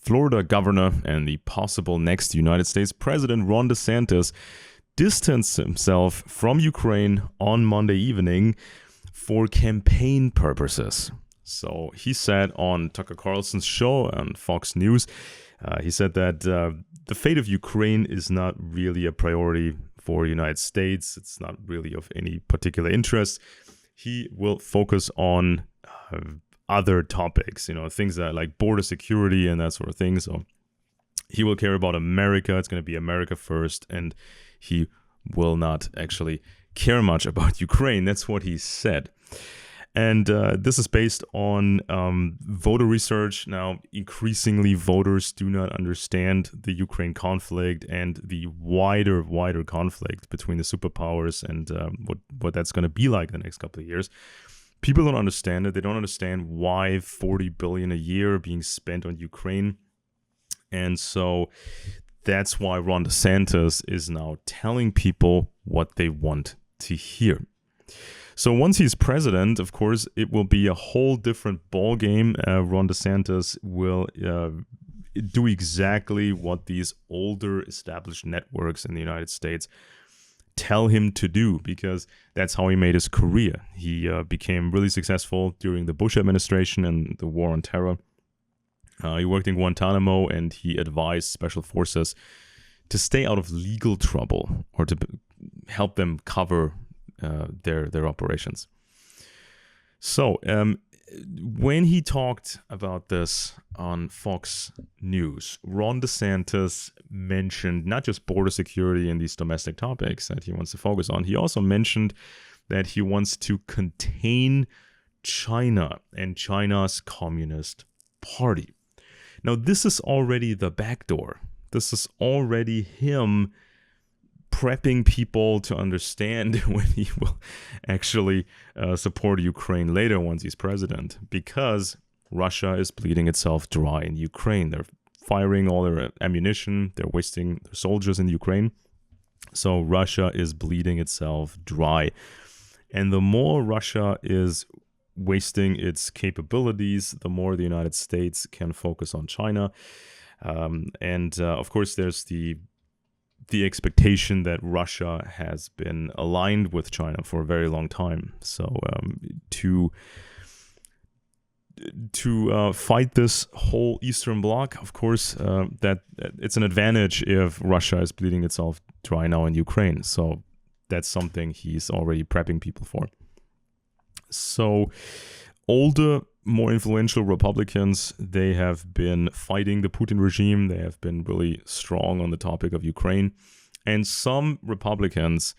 Florida governor and the possible next United States president, Ron DeSantis, distanced himself from Ukraine on Monday evening for campaign purposes. So he said on Tucker Carlson's show on Fox News, he said that the fate of Ukraine is not really a priority for the United States. It's not really of any particular interest. He will focus on other topics, things that like border security and that sort of thing. So he will care about America. It's going to be America first, and he will not actually care much about Ukraine. That's what he said. And this is based on voter research. Now, increasingly, voters do not understand the Ukraine conflict and the wider conflict between the superpowers and what that's going to be like the next couple of years. People don't understand it. They don't understand why $40 billion a year being spent on Ukraine. And so that's why Ron DeSantis is now telling people what they want to hear. So once he's president, of course, it will be a whole different ballgame. Ron DeSantis will do exactly what these older established networks in the United States tell him to do, because that's how he made his career. He became really successful during the Bush administration and the war on terror. He worked in Guantanamo, and he advised special forces to stay out of legal trouble or to help them cover their operations. So when he talked about this on Fox News, Ron DeSantis mentioned not just border security and these domestic topics that he wants to focus on. He also mentioned that he wants to contain China and China's Communist Party. Now, this is already the back door. This is already him prepping people to understand when he will actually support Ukraine later once he's president, because Russia is bleeding itself dry in Ukraine. They're firing all their ammunition. They're wasting their soldiers in Ukraine. So Russia is bleeding itself dry. And the more Russia is wasting its capabilities, the more the United States can focus on China. Of course, there's the expectation that Russia has been aligned with China for a very long time. So to fight this whole Eastern Bloc, of course, that it's an advantage if Russia is bleeding itself dry now in Ukraine. So that's something he's already prepping people for. So older, more influential Republicans, they have been fighting the Putin regime. They have been really strong on the topic of Ukraine. And some Republicans,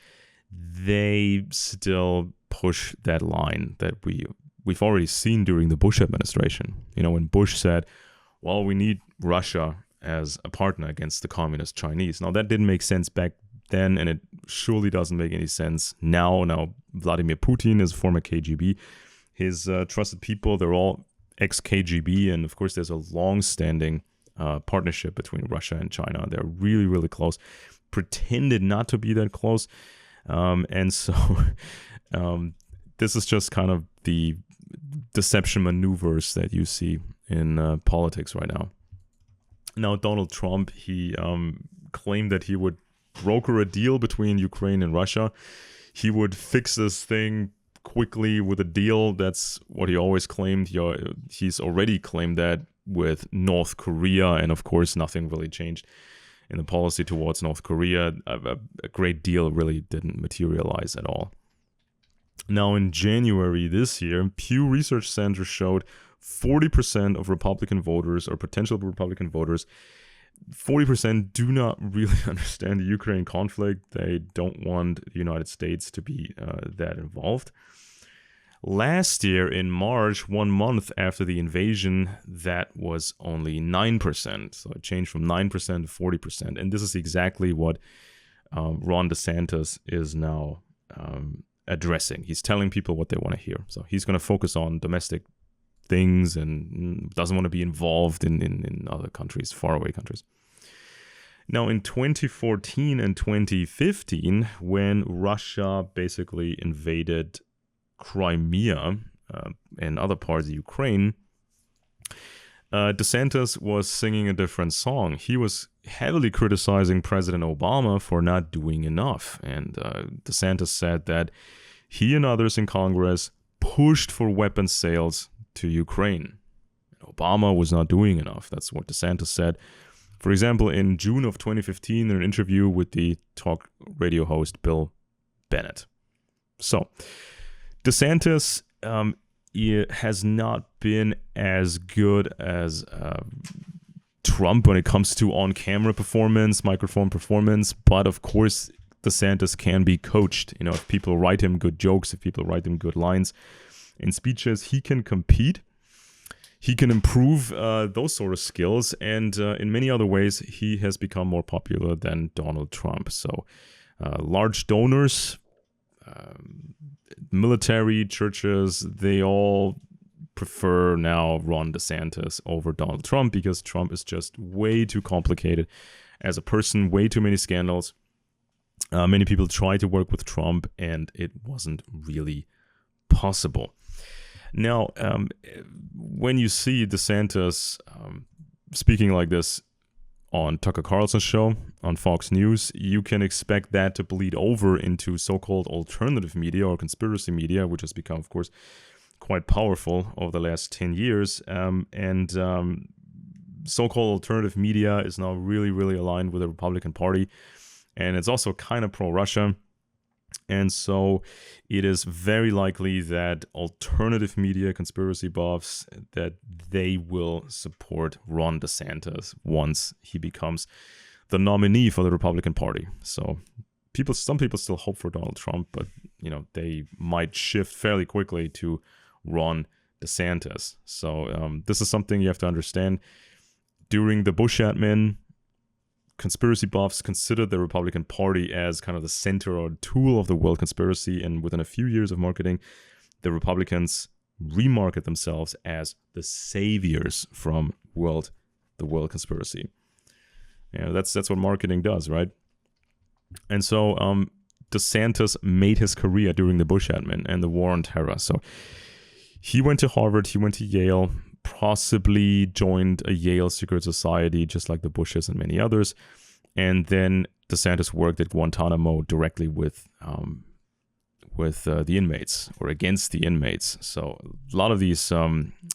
they still push that line that we've already seen during the Bush administration. When Bush said, well, we need Russia as a partner against the communist Chinese. Now, that didn't make sense back then, and it surely doesn't make any sense now. Now, Vladimir Putin is a former KGB. His trusted people, they're all ex-KGB, and of course there's a long-standing partnership between Russia and China. They're really, really close. Pretended not to be that close. And so this is just kind of the deception maneuvers that you see in politics right now. Now, Donald Trump, he claimed that he would broker a deal between Ukraine and Russia. He would fix this thing quickly with a deal. That's what he always claimed. He's already claimed that with North Korea, and of course nothing really changed in the policy towards North Korea. A great deal really didn't materialize at all. Now, in January this year, Pew Research Center showed 40% of Republican voters, or potential Republican voters, 40% do not really understand the Ukraine conflict. They don't want the United States to be that involved. Last year, in March, 1 month after the invasion, that was only 9%. So it changed from 9% to 40%. And this is exactly what Ron DeSantis is now addressing. He's telling people what they want to hear. So he's going to focus on domestic things and doesn't want to be involved in other countries, faraway countries. Now, in 2014 and 2015, when Russia basically invaded Crimea and other parts of Ukraine, DeSantis was singing a different song. He was heavily criticizing President Obama for not doing enough. And DeSantis said that he and others in Congress pushed for weapons sales to Ukraine. Obama was not doing enough. That's what DeSantis said. For example, in June of 2015, in an interview with the talk radio host Bill Bennett. So, DeSantis has not been as good as Trump when it comes to on-camera performance, microphone performance, but of course, DeSantis can be coached. You know, if people write him good jokes, if people write him good lines in speeches, he can compete. He can improve those sort of skills, and in many other ways, he has become more popular than Donald Trump. So, large donors, military, churches, they all prefer now Ron DeSantis over Donald Trump because Trump is just way too complicated as a person, way too many scandals. Many people tried to work with Trump, and it wasn't really possible. Now, when you see DeSantis speaking like this on Tucker Carlson's show on Fox News, you can expect that to bleed over into so-called alternative media or conspiracy media, which has become, of course, quite powerful over the last 10 years. So-called alternative media is now really, really aligned with the Republican Party, and it's also kind of pro-Russia. And so it is very likely that alternative media, conspiracy buffs, that they will support Ron DeSantis once he becomes the nominee for the Republican Party. So some people still hope for Donald Trump, but you know, they might shift fairly quickly to Ron DeSantis. So this is something you have to understand. During the Bush admin, conspiracy buffs considered the Republican Party as kind of the center or tool of the world conspiracy, and within a few years of marketing, the Republicans remarket themselves as the saviors from the world conspiracy. Yeah, that's what marketing does, right? And so DeSantis made his career during the Bush admin and the war on terror. So he went to Harvard, he went to Yale, possibly joined a Yale secret society, just like the Bushes and many others. And then DeSantis worked at Guantanamo directly with the inmates or against the inmates. So a lot of these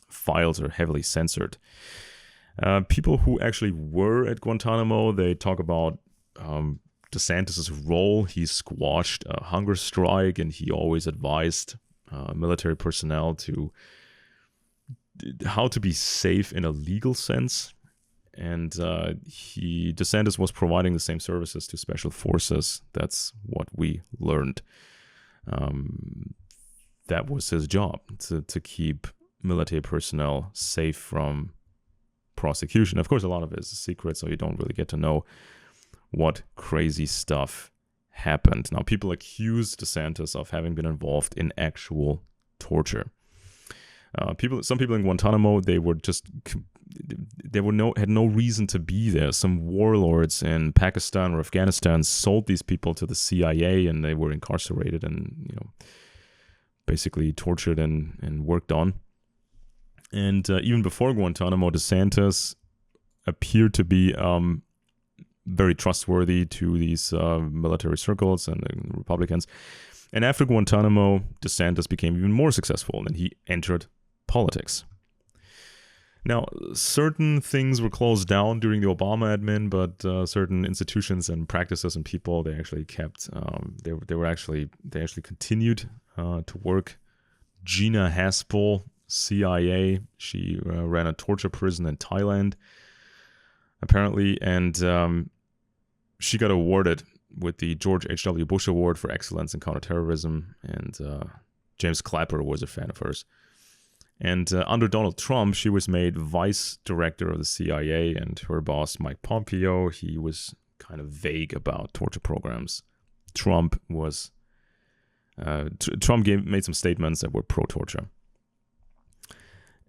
files are heavily censored. People who actually were at Guantanamo, they talk about DeSantis' role. He squashed a hunger strike, and he always advised military personnel to how to be safe in a legal sense. And DeSantis was providing the same services to special forces. That's what we learned. That was his job, to keep military personnel safe from prosecution. Of course, a lot of it is a secret, so you don't really get to know what crazy stuff happened. Now, people accuse DeSantis of having been involved in actual torture. Some people in Guantanamo, had no reason to be there. Some warlords in Pakistan or Afghanistan sold these people to the CIA, and they were incarcerated and basically tortured and worked on. And even before Guantanamo, DeSantis appeared to be very trustworthy to these military circles and Republicans. And after Guantanamo, DeSantis became even more successful, and he entered politics. Now, certain things were closed down during the Obama admin, but certain institutions and practices and people, they actually kept. They actually continued to work. Gina Haspel, CIA, she ran a torture prison in Thailand, apparently, and she got awarded with the George H.W. Bush Award for Excellence in Counterterrorism, and James Clapper was a fan of hers. And under Donald Trump, she was made vice director of the CIA, and her boss, Mike Pompeo, he was kind of vague about torture programs. Trump made some statements that were pro-torture.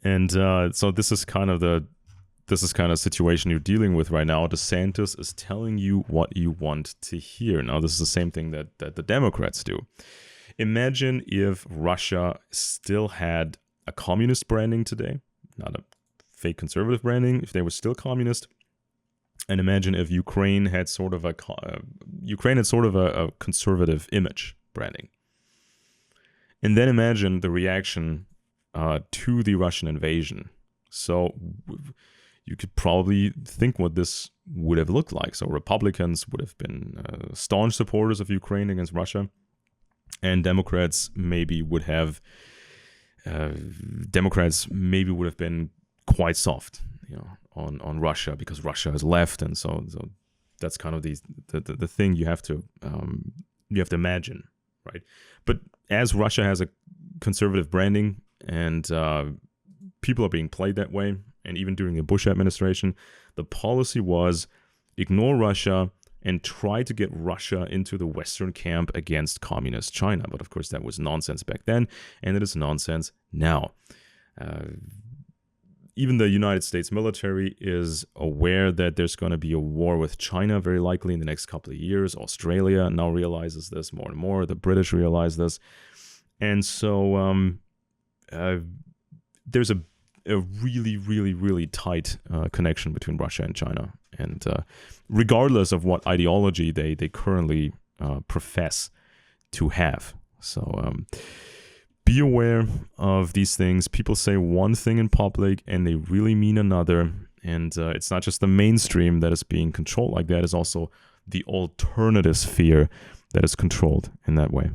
And so this is kind of the situation you're dealing with right now. DeSantis is telling you what you want to hear. Now, this is the same thing that the Democrats do. Imagine if Russia still had a communist branding today, not a fake conservative branding, if they were still communist. And imagine if Ukraine had sort of a conservative image branding. And then imagine the reaction to the Russian invasion. So you could probably think what this would have looked like. So Republicans would have been staunch supporters of Ukraine against Russia, and Democrats maybe would have been quite soft, on Russia, because Russia has left, and so that's kind of the thing you have to imagine, right? But as Russia has a conservative branding, and people are being played that way, and even during the Bush administration, the policy was ignore Russia and try to get Russia into the Western camp against communist China. But of course, that was nonsense back then, and it is nonsense now. Even the United States military is aware that there's going to be a war with China very likely in the next couple of years. Australia now realizes this more and more. The British realize this. And so there's a really, really, really tight connection between Russia and China. And regardless of what ideology they currently profess to have. So be aware of these things. People say one thing in public and they really mean another. And it's not just the mainstream that is being controlled like that. It's also the alternative sphere that is controlled in that way.